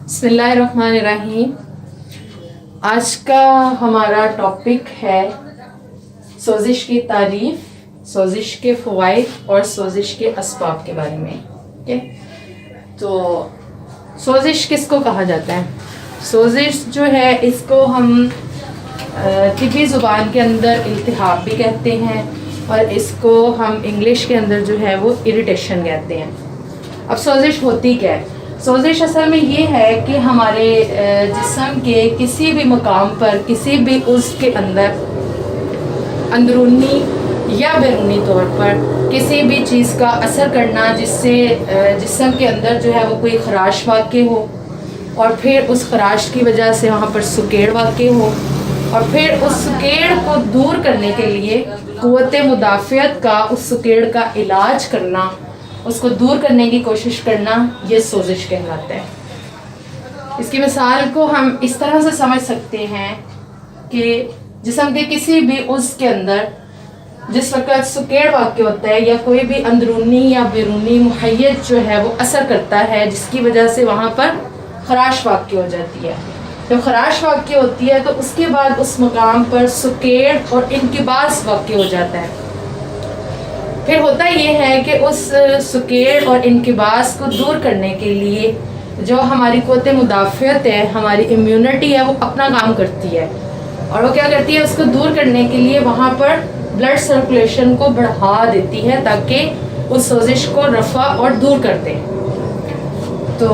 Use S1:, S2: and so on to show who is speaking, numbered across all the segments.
S1: بسم اللہ الرحمن الرحیم. آج کا ہمارا ٹاپک ہے سوزش کی تعریف، سوزش کے فوائد اور سوزش کے اسباب کے بارے میں. تو سوزش کس کو کہا جاتا ہے؟ سوزش جو ہے اس کو ہم طبی زبان کے اندر التہاب بھی کہتے ہیں اور اس کو ہم انگلش کے اندر جو ہے وہ اریٹیشن کہتے ہیں. اب سوزش ہوتی کیا ہے؟ سوزش اصل میں یہ ہے کہ ہمارے جسم کے کسی بھی مقام پر کسی بھی عضو کے اندر اندرونی یا بیرونی طور پر کسی بھی چیز کا اثر کرنا جس سے جسم کے اندر جو ہے وہ کوئی خراش واقع ہو اور پھر اس خراش کی وجہ سے وہاں پر سکیڑ واقع ہو اور پھر اس سکیڑ کو دور کرنے کے لیے قوت مدافعت کا اس سکیڑ کا علاج کرنا، اس کو دور کرنے کی کوشش کرنا، یہ سوزش کہلاتا ہے. اس کی مثال کو ہم اس طرح سے سمجھ سکتے ہیں کہ جسم کے کسی بھی عضو کے اندر جس وقت سکیڑ واقع ہوتا ہے یا کوئی بھی اندرونی یا بیرونی محیط جو ہے وہ اثر کرتا ہے جس کی وجہ سے وہاں پر خراش واقع ہو جاتی ہے. جب خراش واقع ہوتی ہے تو اس کے بعد اس مقام پر سکیڑ اور انکباس واقع ہو جاتا ہے. پھر ہوتا یہ ہے کہ اس سکیڑ اور انکباس کو دور کرنے کے لیے جو ہماری قوت مدافعت ہے، ہماری امیونٹی ہے، وہ اپنا کام کرتی ہے اور وہ کیا کرتی ہے، اس کو دور کرنے کے لیے وہاں پر بلڈ سرکولیشن کو بڑھا دیتی ہے تاکہ اس سوزش کو رفع اور دور کر دے. تو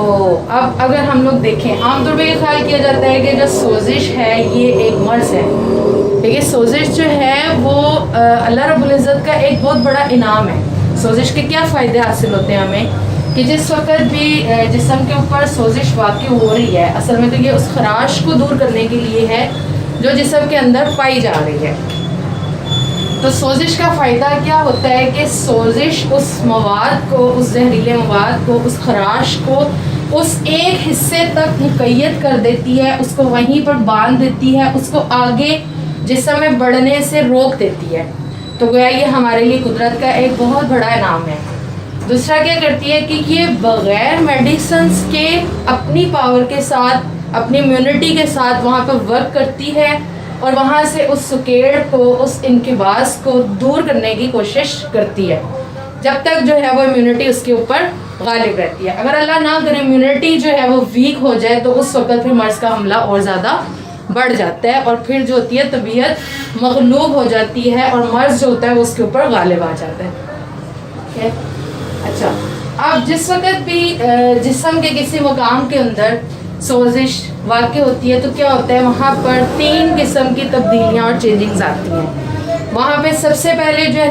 S1: اب اگر ہم لوگ دیکھیں، عام طور پہ یہ خیال کیا جاتا ہے کہ جو سوزش ہے یہ ایک مرض ہے، لیکن سوزش جو ہے وہ اللہ رب العزت کا ایک بہت بڑا انعام ہے. سوزش کے کیا فائدے حاصل ہوتے ہیں ہمیں کہ جس وقت بھی جسم کے اوپر سوزش واقع ہو رہی ہے، اصل میں تو یہ اس خراش کو دور کرنے کے لیے ہے جو جسم کے اندر پائی جا رہی ہے. تو سوزش کا فائدہ کیا ہوتا ہے کہ سوزش اس مواد کو، اس زہریلے مواد کو، اس خراش کو اس ایک حصے تک مقید کر دیتی ہے، اس کو وہیں پر باندھ دیتی ہے، اس کو آگے جسم میں بڑھنے سے روک دیتی ہے. تو گویا یہ ہمارے لیے قدرت کا ایک بہت بڑا انعام ہے. دوسرا کیا کرتی ہے کہ یہ بغیر میڈیسنز کے اپنی پاور کے ساتھ، اپنی امیونٹی کے ساتھ وہاں پہ ورک کرتی ہے اور وہاں سے اس سکیڑ کو، اس انکباس کو دور کرنے کی کوشش کرتی ہے جب تک جو ہے وہ امیونٹی اس کے اوپر غالب رہتی ہے. اگر اللہ نہ کرے امیونٹی جو ہے وہ ویک ہو جائے تو اس وقت پھر مرض کا حملہ اور زیادہ بڑھ جاتا ہے اور پھر جو ہوتی ہے طبیعت مغلوب ہو جاتی ہے اور مرض جو ہوتا ہے وہ اس کے اوپر غالب آ جاتا ہے. اچھا، اب جس وقت بھی جسم کے کسی مقام کے اندر سوزش واقع ہوتی ہے تو کیا ہوتا ہے، وہاں پر 3 قسم کی تبدیلیاں اور چینجنگز آتی ہیں. وہاں پہ سب سے پہلے جو ہے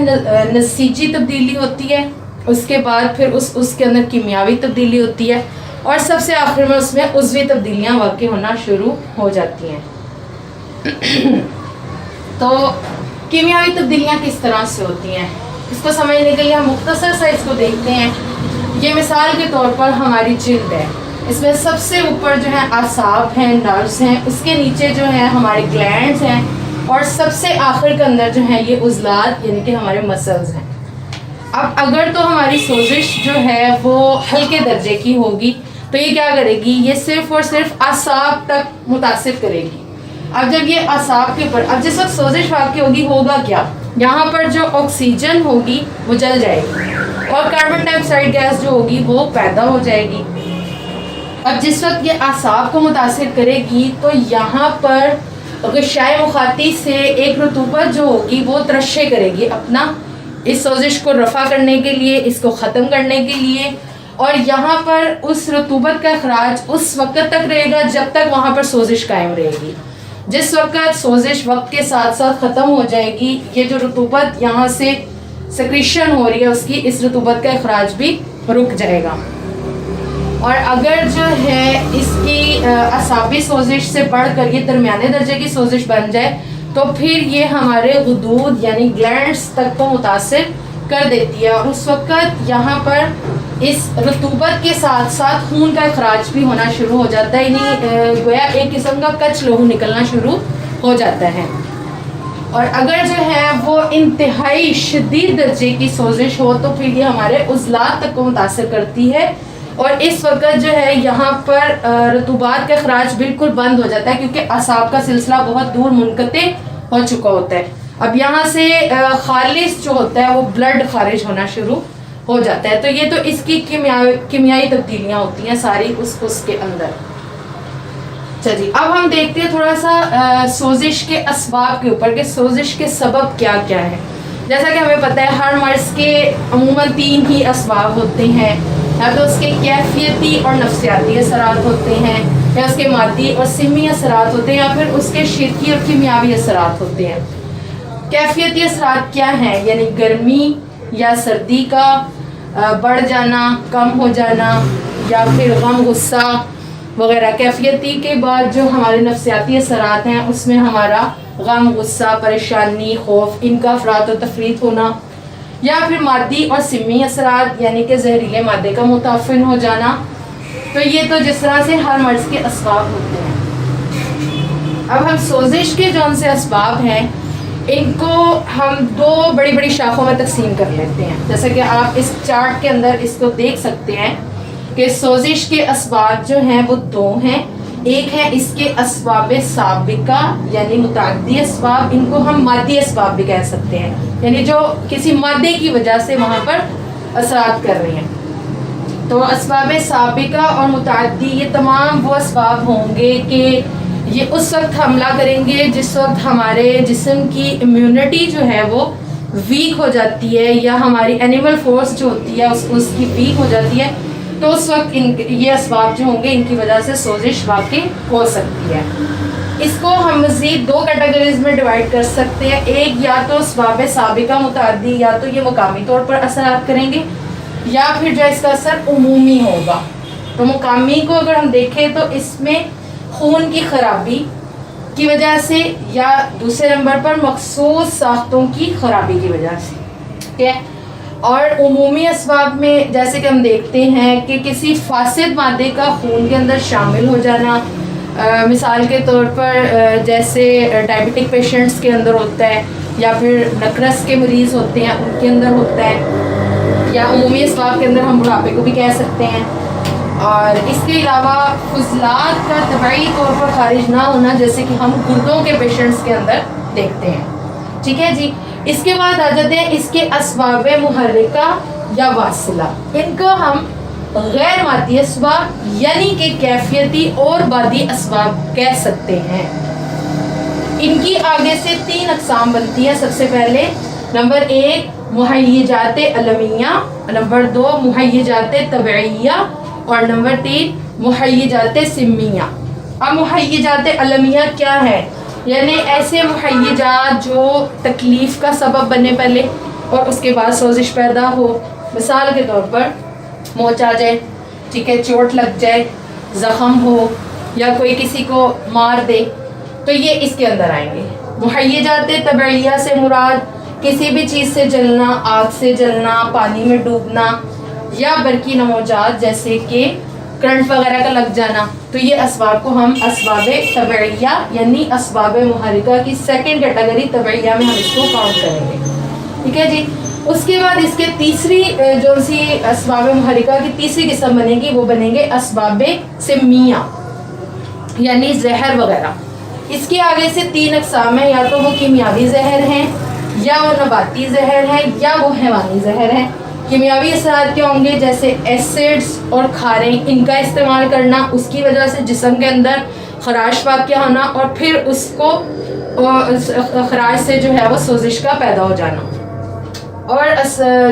S1: نسیجی تبدیلی ہوتی ہے، اس کے بعد پھر اس کے اندر کیمیاوی تبدیلی ہوتی ہے اور سب سے آخر میں اس میں عضوی تبدیلیاں واقع ہونا شروع ہو جاتی ہیں. تو کیمیاوی تبدیلیاں کس طرح سے ہوتی ہیں اس کو سمجھنے کے لیے ہم مختصر سا اس کو دیکھتے ہیں. یہ مثال کے طور پر ہماری جلد ہے، اس میں سب سے اوپر جو ہے اعصاب ہیں، نروز ہیں، اس کے نیچے جو ہے ہمارے گلینڈز ہیں اور سب سے آخر کے اندر جو ہے یہ عضلات یعنی کہ ہمارے مسلز ہیں. اب اگر تو ہماری سوزش جو ہے وہ ہلکے درجے کی ہوگی تو یہ کیا کرے گی، یہ صرف اور صرف اعصاب تک متاثر کرے گی. اب جب یہ اعصاب کے اوپر، اب جس وقت سوزش واقع ہوگی ہوگا کیا، یہاں پر جو آکسیجن ہوگی وہ جل جائے گی اور کاربن ڈائی آکسائڈ گیس جو ہوگی وہ پیدا ہو جائے گی. اب جس وقت یہ اعصاب کو متاثر کرے گی تو یہاں پر غشائے مخاطی سے ایک رطوبت جو ہوگی وہ ترشے کرے گی اپنا، اس سوزش کو رفع کرنے کے لیے، اس کو ختم کرنے کے لیے. اور یہاں پر اس رطوبت کا اخراج اس وقت تک رہے گا جب تک وہاں پر سوزش قائم رہے گی. جس وقت سوزش وقت کے ساتھ ساتھ ختم ہو جائے گی، یہ جو رطوبت یہاں سے سکریشن ہو رہی ہے اس کی، اس رطوبت کا اخراج بھی رک جائے گا. اور اگر جو ہے اس کی اعصابی سوزش سے بڑھ کر یہ درمیانے درجے کی سوزش بن جائے تو پھر یہ ہمارے غدود یعنی گلینڈز تک کو متاثر کر دیتی ہے اور اس وقت یہاں پر اس رطوبت کے ساتھ ساتھ خون کا اخراج بھی ہونا شروع ہو جاتا ہے، یعنی گویا ایک قسم کا کچ لہو نکلنا شروع ہو جاتا ہے. اور اگر جو ہے وہ انتہائی شدید درجے کی سوزش ہو تو پھر یہ ہمارے عضلات تک کو متاثر کرتی ہے اور اس وقت جو ہے یہاں پر رطوبات کا اخراج بالکل بند ہو جاتا ہے کیونکہ اعصاب کا سلسلہ بہت دور منقطع ہو چکا ہوتا ہے. اب یہاں سے خالص جو ہوتا ہے وہ بلڈ خارج ہونا شروع ہو جاتا ہے. تو یہ تو اس کی کیمیائی تبدیلیاں ہوتی ہیں ساری اس کے اندر. چلیے اب ہم دیکھتے ہیں تھوڑا سا سوزش کے اسباب کے اوپر کہ سوزش کے سبب کیا کیا ہے. جیسا کہ ہمیں پتہ ہے ہر مرض کے عموماً 3 ہی اسباب ہوتے ہیں. یا تو اس کے کیفیتی اور نفسیاتی اثرات ہوتے ہیں, یا اس کے مادی اور سمی اثرات ہوتے ہیں, یا پھر اس کے شرکی اور کیمیاوی اثرات ہوتے ہیں. کیفیتی اثرات کیا ہیں؟ یعنی گرمی یا سردی کا بڑھ جانا, کم ہو جانا, یا پھر غم غصہ وغیرہ. کیفیتی کے بعد جو ہمارے نفسیاتی اثرات ہیں اس میں ہمارا غم غصہ, پریشانی, خوف, ان کا افراط و تفریط ہونا. یا پھر مادی اور سمی اثرات یعنی کہ زہریلے مادے کا متعفن ہو جانا. تو یہ تو جس طرح سے ہر مرض کے اسباب ہوتے ہیں. اب ہم سوزش کے جون سے اسباب ہیں ان کو ہم 2 بڑی بڑی شاخوں میں تقسیم کر لیتے ہیں. جیسا کہ آپ اس چارٹ کے اندر اس کو دیکھ سکتے ہیں کہ سوزش کے اسباب جو ہیں وہ 2 ہیں. ایک ہے اس کے اسباب سابقہ یعنی متعدی اسباب, ان کو ہم مادی اسباب بھی کہہ سکتے ہیں, یعنی جو کسی مادے کی وجہ سے وہاں پر اثرات کر رہے ہیں. تو اسباب سابقہ اور متعدی یہ تمام وہ اسباب ہوں گے کہ یہ اس وقت حملہ کریں گے جس وقت ہمارے جسم کی امیونٹی جو ہے وہ ویک ہو جاتی ہے, یا ہماری اینیمل فورس جو ہوتی ہے اس کی ویک ہو جاتی ہے. تو اس وقت یہ اسباب جو ہوں گے ان کی وجہ سے سوزش واقع ہو سکتی ہے. اس کو ہم مزید 2 کیٹیگریز میں ڈیوائڈ کر سکتے ہیں. ایک یا تو اسباب سابقہ متعدی, یا تو یہ مقامی طور پر اثرات کریں گے, یا پھر جو اس کا اثر عمومی ہوگا. تو مقامی کو اگر ہم دیکھیں تو اس میں خون کی خرابی کی وجہ سے, یا دوسرے نمبر پر مخصوص ساختوں کی خرابی کی وجہ سے. ٹھیک ہے. اور عمومی اسباب میں جیسے کہ ہم دیکھتے ہیں کہ کسی فاسد مادے کا خون کے اندر شامل ہو جانا, مثال کے طور پر جیسے ڈائبٹک پیشنٹس کے اندر ہوتا ہے, یا پھر نقرس کے مریض ہوتے ہیں ان کے اندر ہوتا ہے, یا عمومی اسباب کے اندر ہم بڑھاپے کو بھی کہہ سکتے ہیں. اور اس کے علاوہ فضلات کا طبعی طور پر خارج نہ ہونا جیسے کہ ہم گردوں کے پیشنٹس کے اندر دیکھتے ہیں. ٹھیک ہے جی. اس کے بعد آ جاتے ہیں اس کے اسباب محرکہ یا واصلہ. ان کو ہم غیر مادی اسباب یعنی کہ کیفیتی اور مادی اسباب کہہ سکتے ہیں. ان کی آگے سے 3 اقسام بنتی ہیں. سب سے پہلے نمبر 1 مہیجات علمیہ, نمبر 2 مہیجات طبعیہ, اور نمبر 3 مہیجات سمیہ. اب مہیجات علمیہ کیا ہے؟ یعنی ایسے مہیجات جو تکلیف کا سبب بنے پہلے اور اس کے بعد سوزش پیدا ہو. مثال کے طور پر موچ آ جائے, ٹھیک ہے, چوٹ لگ جائے, زخم ہو, یا کوئی کسی کو مار دے, تو یہ اس کے اندر آئیں گے. مہیجات طبعیہ سے مراد کسی بھی چیز سے جلنا, آگ سے جلنا, پانی میں ڈوبنا, یا برقی نموجات جیسے کہ کرنٹ وغیرہ کا لگ جانا. تو یہ اسباب کو ہم اسباب طبعیہ یعنی اسباب محرکہ کی 2nd کیٹیگری طبعیہ میں ہم اس کو کاؤنٹ کریں گے. ٹھیک ہے جی. اس کے بعد اس کے تیسری جو سی اسباب محرکہ کی تیسری قسم بنے گی وہ بنیں گے اسباب سمیہ یعنی زہر وغیرہ. اس کے آگے سے 3 اقسام ہیں, یا تو وہ کیمیاوی زہر ہیں, یا وہ نباتی زہر ہیں, یا وہ حیوانی زہر ہیں. کیمیاوی اثرات کیا ہوں گے؟ جیسے ایسڈز اور کھاریں, ان کا استعمال کرنا, اس کی وجہ سے جسم کے اندر خراش واقع ہونا, اور پھر اس کو خراش سے جو ہے وہ سوزش کا پیدا ہو جانا. اور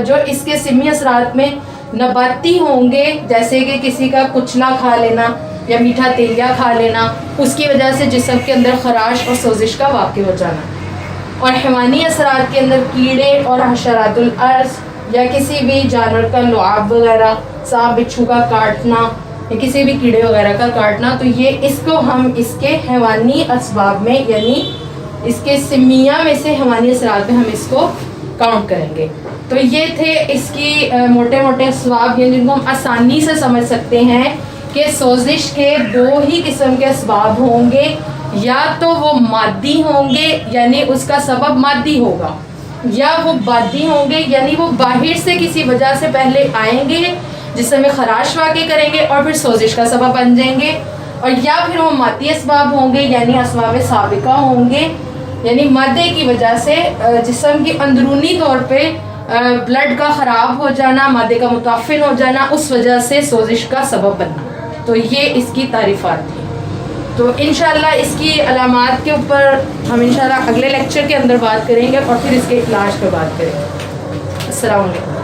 S1: جو اس کے سمی اثرات میں نباتی ہوں گے جیسے کہ کسی کا کچلا کھا لینا یا میٹھا تیلیا کھا لینا, اس کی وجہ سے جسم کے اندر خراش اور سوزش کا واقع ہو جانا. اور حیوانی اثرات کے اندر کیڑے اور حشرات الارض یا کسی بھی جانور کا لعاب وغیرہ, سانپ بچھو کا کاٹنا, یا کسی بھی کیڑے وغیرہ کا کاٹنا, تو یہ اس کو ہم اس کے حیوانی اسباب میں یعنی اس کے سمیہ میں سے حیوانی اثرات میں ہم اس کو کاؤنٹ کریں گے. تو یہ تھے اس کی موٹے موٹے اسباب, یعنی جن کو ہم آسانی سے سمجھ سکتے ہیں کہ سوزش کے 2 ہی قسم کے اسباب ہوں گے, یا تو وہ مادی ہوں گے یعنی اس کا سبب مادی ہوگا, یا وہ مادی ہوں گے یعنی وہ باہر سے کسی وجہ سے پہلے آئیں گے جسم میں خراش واقع کریں گے اور پھر سوزش کا سبب بن جائیں گے، اور یا پھر وہ مادی اسباب ہوں گے یعنی اسباب سابقہ ہوں گے، یعنی مادے کی وجہ سے جسم کی اندرونی طور پہ بلڈ کا خراب ہو جانا، مادے کا متعفن ہو جانا، اس وجہ سے سوزش کا سبب بننا۔ تو یہ اس کی تعریفات تھی۔ تو انشاءاللہ اس کی علامات کے اوپر ہم انشاءاللہ اگلے لیکچر کے اندر بات کریں گے اور پھر اس کے علاج پہ بات کریں گے۔ السلام علیکم۔